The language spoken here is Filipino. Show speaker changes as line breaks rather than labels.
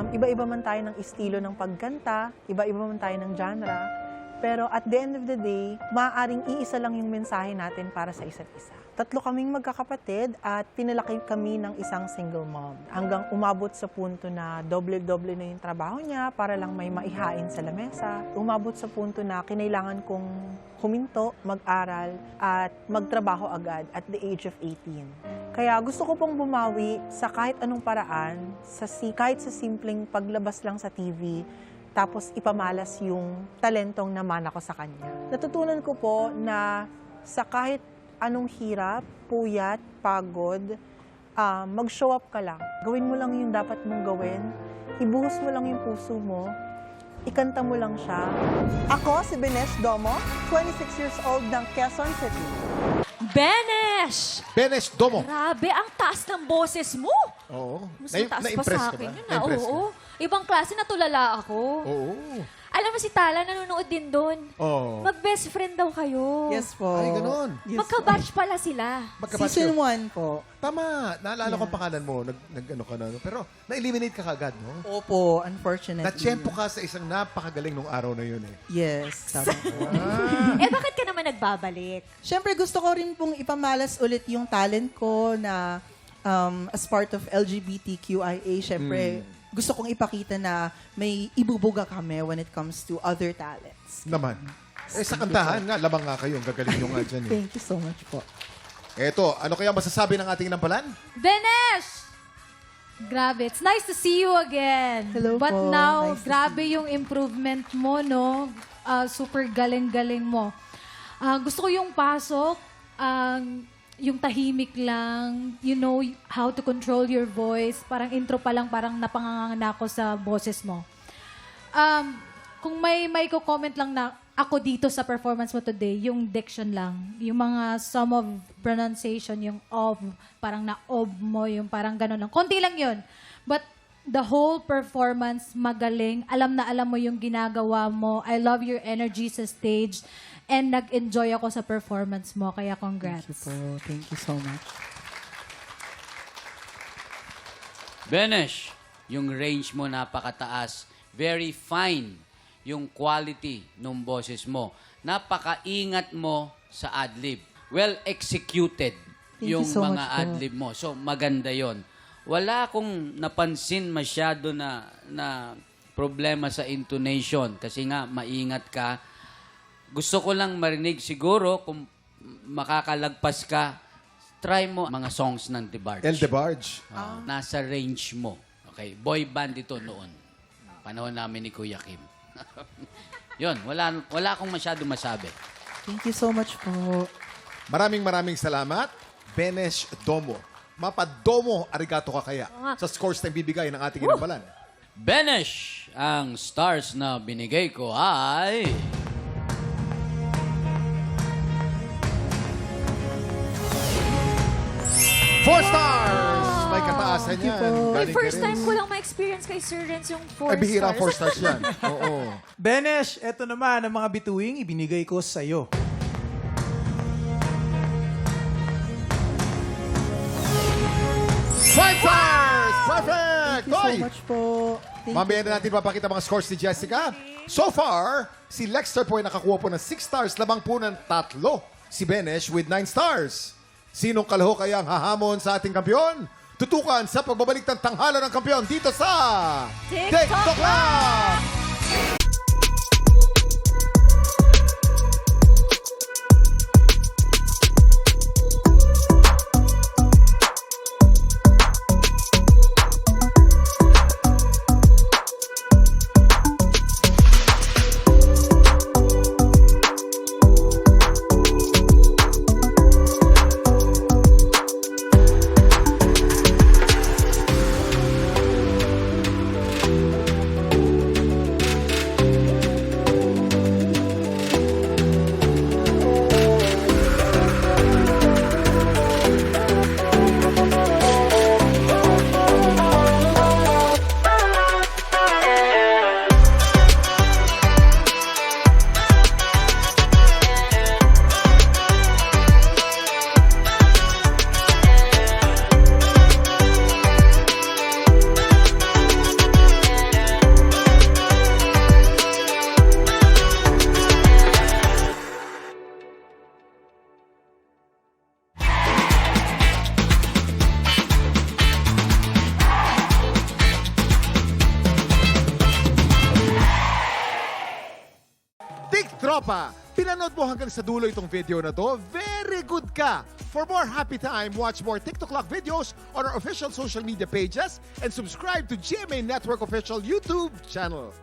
Iba-iba man tayo ng estilo ng pagkanta, iba-iba man tayo ng genre, pero at the end of the day, maaaring iisa lang yung mensahe natin para sa isa't isa. 3 kaming magkakapatid at pinalaki kami ng isang single mom. Hanggang umabot sa punto na doble-doble na yung trabaho niya para lang may maihain sa lamesa. Umabot sa punto na kinailangan kong huminto, mag-aral at magtrabaho agad at the age of 18. Kaya gusto ko pong bumawi sa kahit anong paraan, kahit sa simpleng paglabas lang sa TV, tapos ipamalas yung talentong naman ako sa kanya. Natutunan ko po na sa kahit anong hirap, puyat, pagod, mag-show up ka lang. Gawin mo lang yung dapat mong gawin, ibuhos mo lang yung puso mo, ikanta mo lang siya. Ako si Benesh Domo, 26 years old ng Quezon City.
Benesh!
Benesh Domo.
Grabe, ang taas ng boses mo.
Oo.
Mas mataas pa
Na-impress
sa
ka
akin
ba?
yun.
Na-impress ka?
Oo. Ibang klase, natulala ako.
Oo.
Alam mo si Tala, nanonood din doon.
Oo.
Mag-best friend daw kayo.
Yes po.
Ay, ganun.
Yes
Magka-batch pala sila.
Magkabatch
Season
kayo.
1 po.
Tama. Naalala ko ang pangalan mo. Nag-ano ka na. Pero na-eliminate ka kagad, no?
Opo, unfortunately.
Na-tsempo ka sa isang napakagaling nung araw na yun, eh.
Yes, tama po.
Bakit ka naman nagbabalik?
Siyempre, gusto ko rin pong ipamalas ulit yung talent ko na as part of LGBTQIA. Siyempre, gusto kong ipakita na may ibubuga kami when it comes to other talents.
Naman. Eh, sa kantahan nga, lamang nga kayo. Ang gagaling nyo nga dyan, eh.
Thank you so much po.
Eto, ano kaya masasabi ng ating nampalan?
Benesh! Grabe, it's nice to see you again.
Hello
But
po.
now,
Nice to
grabe yung improvement mo, no? Super galing-galing mo. Gusto ko yung pasok, yung tahimik lang, you know how to control your voice. Parang intro pa lang, parang napangangana ko sa boses mo. Kung may comment lang na ako dito sa performance mo today, yung diction lang. Yung mga some of pronunciation, yung of, parang na-ob mo, yung parang gano'n lang. Konti lang yun. But the whole performance, magaling. Alam na alam mo yung ginagawa mo. I love your energy sa stage. And nag-enjoy ako sa performance mo. Kaya congrats.
Thank you po. Thank you so much.
Benesh, yung range mo napakataas. Very fine yung quality ng boses mo. Napakaingat mo sa adlib. Well executed
Thank
yung
you so
mga
much po.
adlib mo. So maganda yon. Wala akong napansin masyado na problema sa intonation kasi nga maingat ka. Gusto ko lang marinig siguro kung makakalagpas ka, try mo mga songs ng DeBarge.
El DeBarge.
Nasa range mo. Okay, boy band ito noon. Panahon namin ni Kuya Kim. Yun, wala akong masyado masabi.
Thank you so much po.
Maraming salamat, Benesh Domo. Mapadomo, arigato ka kaya sa scores na bibigay ng ating inampalan.
Benesh, ang stars na binigay ko ay...
4 stars! May kataasan
Thank you
yan.
po.
Uy,
Galing
first
ka rin.
time ko lang ma-experience kay Sir Renz yung 4
Ay, bihira
stars.
4 stars yan. Oo.
Benesh, eto naman ang mga bituing ibinigay ko sa'yo.
Five stars! Perfect!
Thank you so
Hoy!
much po. Thank
Mamaya
you
na natin papakita mga scores ni Jessica. So far, si Lexter po ay nakakuha po ng 6 stars, lamang po ng 3. Si Benesh with 9 stars. Sinong kalaho kaya ang hahamon sa ating kampiyon? Tutukan sa pagbabalik ng tanghala ng kampiyon dito sa TikTok Lab! tropa, pinanood mo hanggang sa dulo itong video na to, very good ka! For more happy time, watch more TikTok Clock videos on our official social media pages and subscribe to GMA Network official YouTube channel.